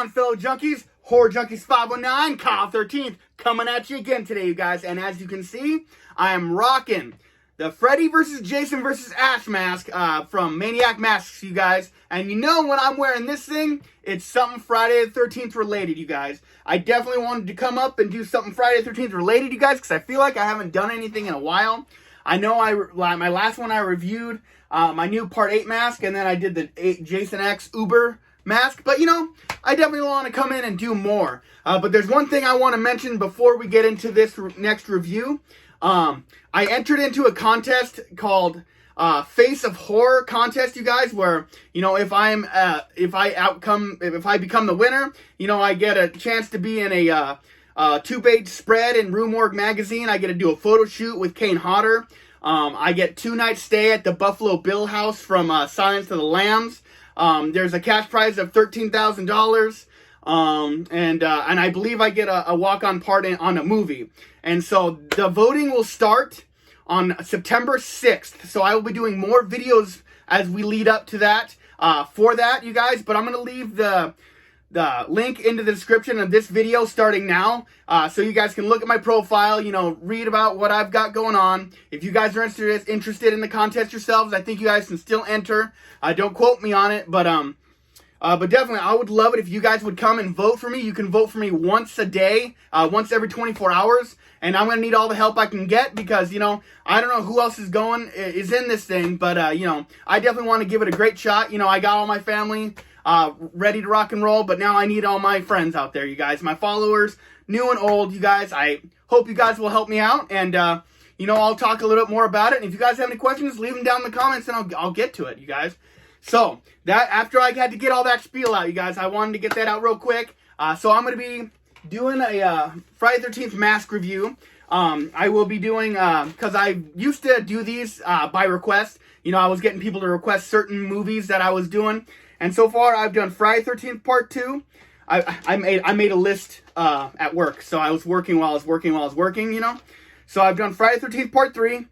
on, fellow junkies? Horror Junkies 519, Kyle 13th, coming at you again today, you guys. And as you can see, I am rocking the Freddy vs. Jason vs. Ash mask from Maniac Masks, you guys. And you know when I'm wearing this thing, it's something Friday the 13th related, you guys. I definitely wanted to come up and do something Friday the 13th related, you guys, because I feel like I haven't done anything in a while. I know my last one I reviewed my new Part 8 mask, and then I did the Jason X Uber mask, but you know, I definitely want to come in and do more. But there's one thing I want to mention before we get into this next review. I entered into a contest called Face of Horror contest, you guys, where, you know, if I become the winner, you know, I get a chance to be in a 2-page spread in Rue Morgue magazine. I get to do a photo shoot with Kane Hodder. I get 2-night stay at the Buffalo Bill House from Silence of the Lambs. There's a cash prize of $13,000. And I believe I get a walk-on part on a movie. And so the voting will start on September 6th. So I will be doing more videos as we lead up to that, for that, you guys. But I'm going to leave the link into the description of this video starting now, so you guys can look at my profile, you know, read about what I've got going on. If you guys are interested in the contest yourselves, I think you guys can still enter. Don't quote me on it, but definitely I would love it if you guys would come and vote for me. You can vote for me once a day, once every 24 hours, and I'm going to need all the help I can get because, you know, I don't know who else is in this thing, but, you know, I definitely want to give it a great shot. You know, I got all my family ready to rock and roll, but now I need all my friends out there, you guys, my followers, new and old, you guys. I hope you guys will help me out, and you know, I'll talk a little bit more about it. And if you guys have any questions, leave them down in the comments, and I'll get to it, you guys. So that after I had to get all that spiel out, you guys, I wanted to get that out real quick. So I'm gonna be doing a Friday the 13th mask review. I will be doing because I used to do these by request. You know, I was getting people to request certain movies that I was doing. And so far, I've done Friday 13th Part 2. I made a list at work, so I was working while I was working, you know. So I've done Friday 13th Part 3.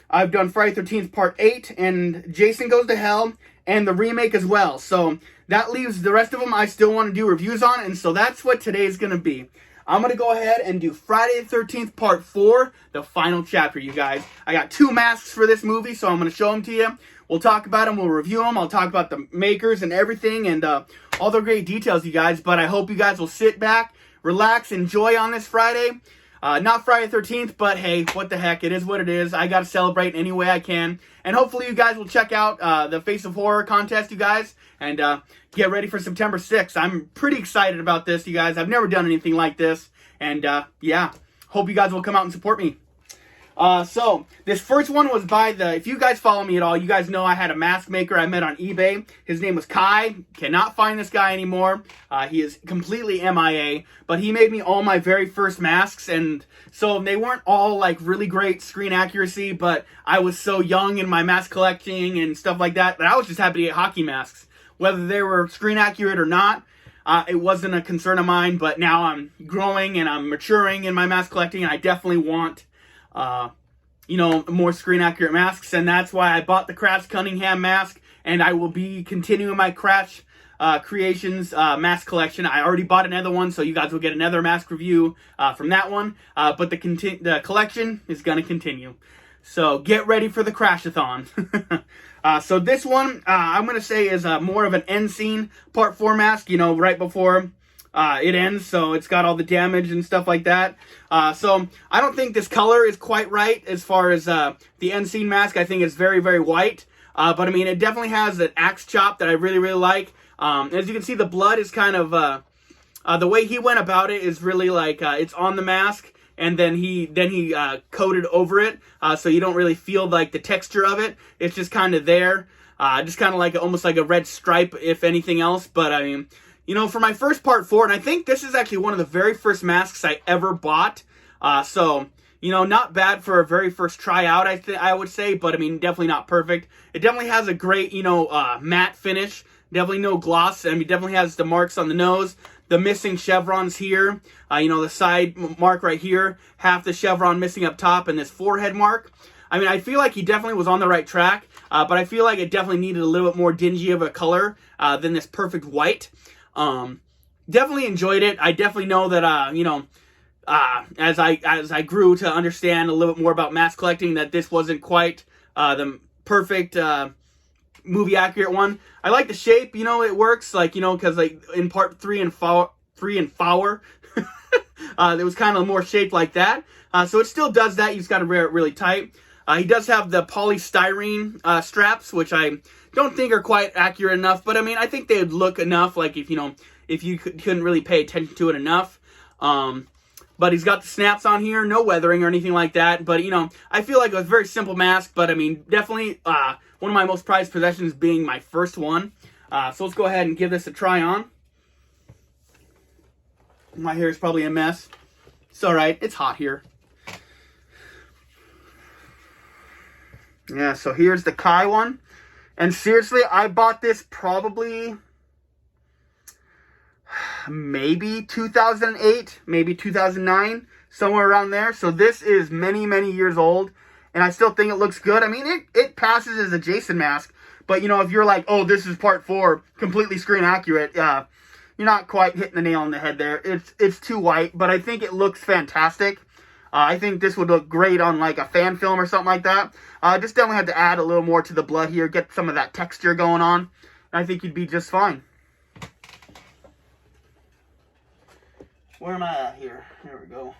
I've done Friday 13th Part 8 and Jason Goes to Hell and the remake as well. So that leaves the rest of them I still want to do reviews on, and so that's what today's going to be. I'm going to go ahead and do Friday the 13th Part 4, the final chapter, you guys. I got 2 masks for this movie, so I'm going to show them to you. We'll talk about them, we'll review them, I'll talk about the makers and everything, and all the great details, you guys. But I hope you guys will sit back, relax, enjoy on this Friday. Not Friday the 13th, but hey, what the heck, it is what it is. I got to celebrate any way I can. And hopefully you guys will check out the Face of Horror contest, you guys, and get ready for September 6th. I'm pretty excited about this, you guys. I've never done anything like this, and yeah, hope you guys will come out and support me. So this first one was by if you guys follow me at all, you guys know I had a mask maker I met on eBay. His name was Kai. Cannot find this guy anymore. He is completely MIA, but he made me all my very first masks, and so they weren't all like really great screen accuracy, but I was so young in my mask collecting and stuff like that I was just happy to get hockey masks. Whether they were screen accurate or not, it wasn't a concern of mine, but now I'm growing and I'm maturing in my mask collecting, and I definitely want you know, more screen accurate masks, and that's why I bought the Crash Cunningham mask, and I will be continuing my Crash Creations mask collection. I already bought another one, so you guys will get another mask review from that one, but the collection is going to continue. So get ready for the Crashathon. So this one, I'm going to say is more of an end scene Part 4 mask, you know, right before it ends, so it's got all the damage and stuff like that. So I don't think this color is quite right as far as the end scene mask. I think it's very, very white. But I mean, it definitely has an axe chop that I really, really like. As you can see, the blood is kind of the way he went about it is really like it's on the mask, and then he coated over it, so you don't really feel like the texture of it. It's just kind of there, just kind of like almost like a red stripe, if anything else. But I mean, you know, for my first Part 4, and I think this is actually one of the very first masks I ever bought. So, you know, not bad for a very first tryout, I would say, but I mean, definitely not perfect. It definitely has a great, you know, matte finish. Definitely no gloss. I mean, definitely has the marks on the nose, the missing chevrons here, you know, the side mark right here, half the chevron missing up top, and this forehead mark. I mean, I feel like he definitely was on the right track, but I feel like it definitely needed a little bit more dingy of a color than this perfect white. definitely enjoyed it. I definitely know that, as I grew to understand a little bit more about mask collecting, that this wasn't quite the perfect movie accurate one. I like the shape, it works, because in part 3 and 4, it was kind of more shaped like that. So it still does that. You just got to wear it really tight. He does have the polystyrene straps, which I don't think are quite accurate enough. But I mean, I think they would look enough. Like if you couldn't really pay attention to it enough. But he's got the snaps on here, no weathering or anything like that. But I feel like it was a very simple mask. But I mean, definitely one of my most prized possessions, being my first one. So let's go ahead and give this a try on. My hair is probably a mess. It's all right. It's hot here. Yeah, so here's the Kai one. And seriously, I bought this probably maybe 2008, maybe 2009, somewhere around there. So this is many, many years old. And I still think it looks good. I mean, it passes as a Jason mask. But, if you're like, oh, this is part 4, completely screen accurate, you're not quite hitting the nail on the head there. It's too white, but I think it looks fantastic. I think this would look great on like a fan film or something like that. Just definitely have to add a little more to the blood here, get some of that texture going on. And I think you'd be just fine. Where am I at here? There we go.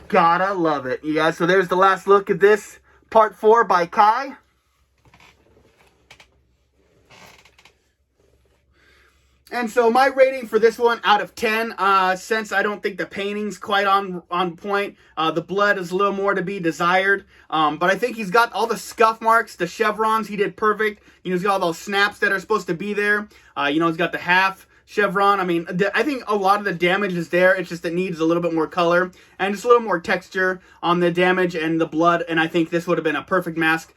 Gotta love it. You guys, so there's the last look at this part 4 by Kai. And so my rating for this one out of 10, since I don't think the painting's quite on point, the blood is a little more to be desired. But I think he's got all the scuff marks, the chevrons, he did perfect. He's got all those snaps that are supposed to be there. He's got the half chevron. I mean, I think a lot of the damage is there. It's just it needs a little bit more color and just a little more texture on the damage and the blood. And I think this would have been a perfect mask.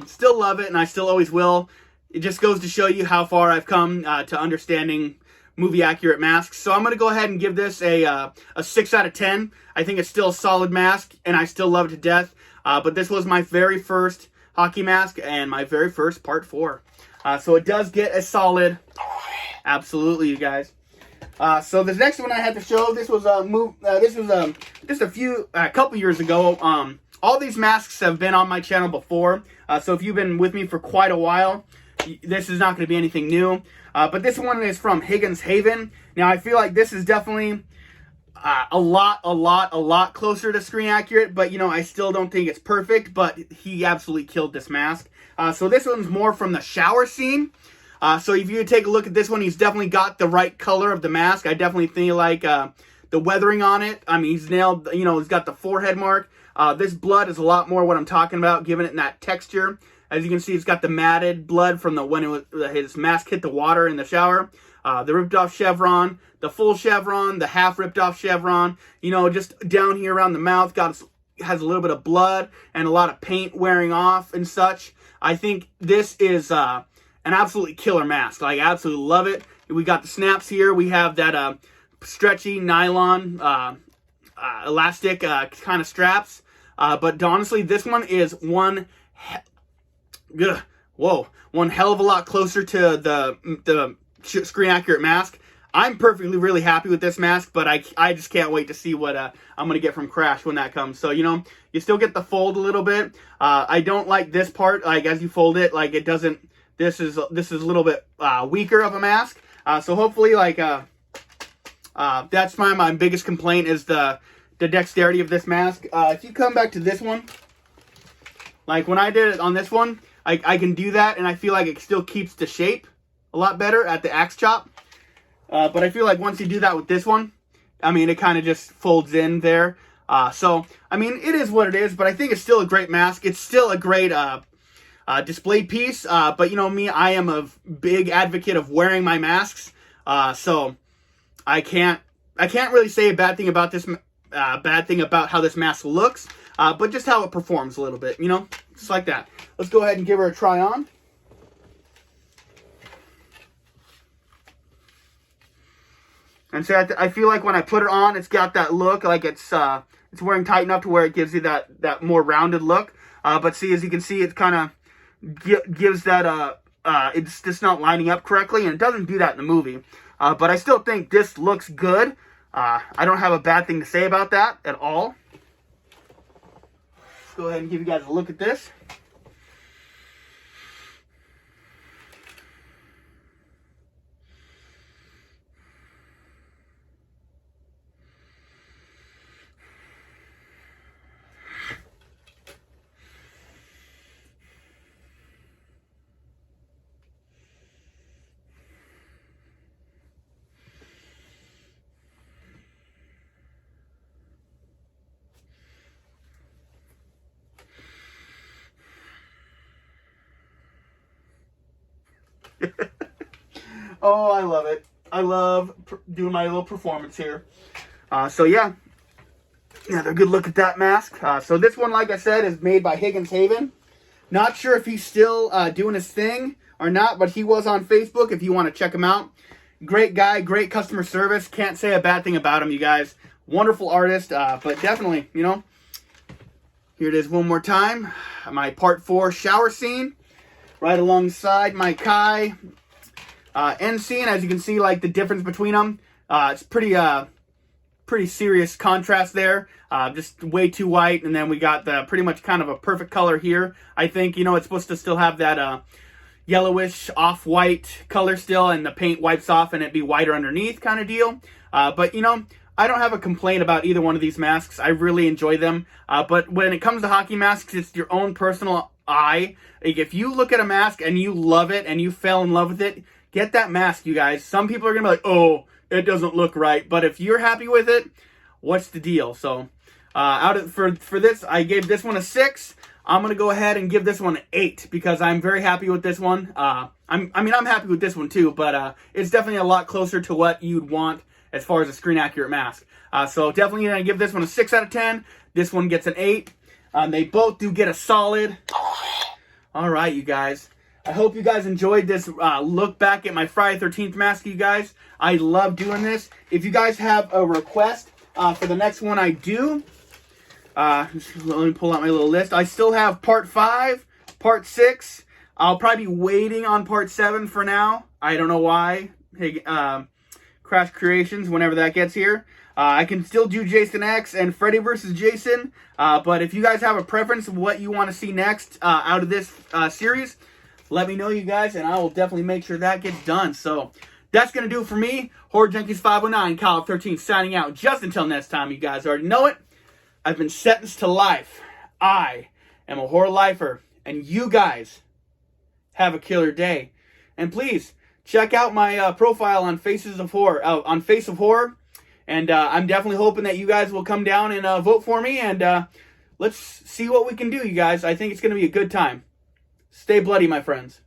Still love it, and I still always will. It just goes to show you how far I've come to understanding movie accurate masks. So I'm going to go ahead and give this a 6 out of 10. I think it's still a solid mask, and I still love it to death. But this was my very first hockey mask and my very first part 4. So it does get a solid. Absolutely, you guys. So the next one I had to show, this was just a couple years ago. All these masks have been on my channel before. So if you've been with me for quite a while, this is not going to be anything new. But this one is from Higgins Haven. Now I feel like this is definitely a lot closer to screen accurate. But I still don't think it's perfect. But he absolutely killed this mask. So this one's more from the shower scene. So if you take a look at this one, he's definitely got the right color of the mask. I definitely feel like the weathering on it. I mean, he's nailed, he's got the forehead mark. This blood is a lot more what I'm talking about, giving it that texture. As you can see, it's got the matted blood from his mask hit the water in the shower. The ripped off chevron, the full chevron, the half ripped off chevron. Just down here around the mouth, has a little bit of blood and a lot of paint wearing off and such. I think this is an absolutely killer mask. I absolutely love it. We got the snaps here. We have that stretchy nylon elastic kind of straps. But honestly, this one is one hell of a lot closer to the screen accurate mask. I'm perfectly really happy with this mask, but I just can't wait to see what I'm going to get from Crash when that comes. So, you still get the fold a little bit. I don't like this part, as you fold it, it doesn't, this is a little bit weaker of a mask. So hopefully, that's my biggest complaint is the dexterity of this mask. If you come back to this one, when I did it on this one, I can do that, and I feel like it still keeps the shape a lot better at the axe chop. But I feel like once you do that with this one, it kind of just folds in there. So, it is what it is, but I think it's still a great mask. It's still a great display piece. But me, I am a big advocate of wearing my masks. So I can't I can't really say a bad thing about this, bad thing about how this mask looks, but just how it performs a little bit, you know, just like that. Let's go ahead and give her a try on. And so I feel like when I put it on, it's got that look, like it's wearing tight enough to where it gives you that more rounded look. But see, as you can see, it kind of gives that, it's just not lining up correctly, and it doesn't do that in the movie. But I still think this looks good. I don't have a bad thing to say about that at all. Let's go ahead and give you guys a look at this. Oh, I love it. I love doing my little performance here. So yeah, they're good look at that mask. So this one, like I said, is made by Higgins Haven. Not sure if he's still doing his thing or not, but he was on Facebook if you want to check him out. Great guy, great customer service. Can't say a bad thing about him, you guys. Wonderful artist, but definitely, you know, here it is one more time. My part 4 shower scene right alongside my Kai end scene. As you can see, like the difference between them, it's pretty serious contrast there. Just way too white, and then we got the pretty much kind of a perfect color here. I think, you know, it's supposed to still have that yellowish off-white color still, and the paint wipes off and it be whiter underneath kind of deal. But you know, I don't have a complaint about either one of these masks. I really enjoy them. But when it comes to hockey masks, it's your own personal eye. Like, if you look at a mask and you love it and you fell in love with it, get that mask, you guys. Some people are gonna be like, oh, it doesn't look right. But if you're happy with it, what's the deal? So for this, I gave this one a 6. I'm gonna go ahead and give this one an 8 because I'm very happy with this one. I'm happy with this one too, but it's definitely a lot closer to what you'd want as far as a screen accurate mask. So definitely gonna give this one a 6 out of 10. This one gets an 8. They both do get a solid. All right, you guys. I hope you guys enjoyed this look back at my Friday 13th mask, you guys. I love doing this. If you guys have a request for the next one I do, let me pull out my little list. I still have part 5, part 6. I'll probably be waiting on part 7 for now. I don't know why. Hey, Crash Creations, whenever that gets here. I can still do Jason X and Freddy vs. Jason. But if you guys have a preference of what you want to see next out of this series, let me know, you guys, and I will definitely make sure that gets done. So that's going to do it for me. Horror Junkies 509, Kyle 13 signing out. Just until next time, you guys already know it. I've been sentenced to life. I am a horror lifer, and you guys have a killer day. And please check out my profile on Faces of Horror, on Face of Horror. And I'm definitely hoping that you guys will come down and vote for me. And let's see what we can do, you guys. I think it's going to be a good time. Stay bloody, my friends.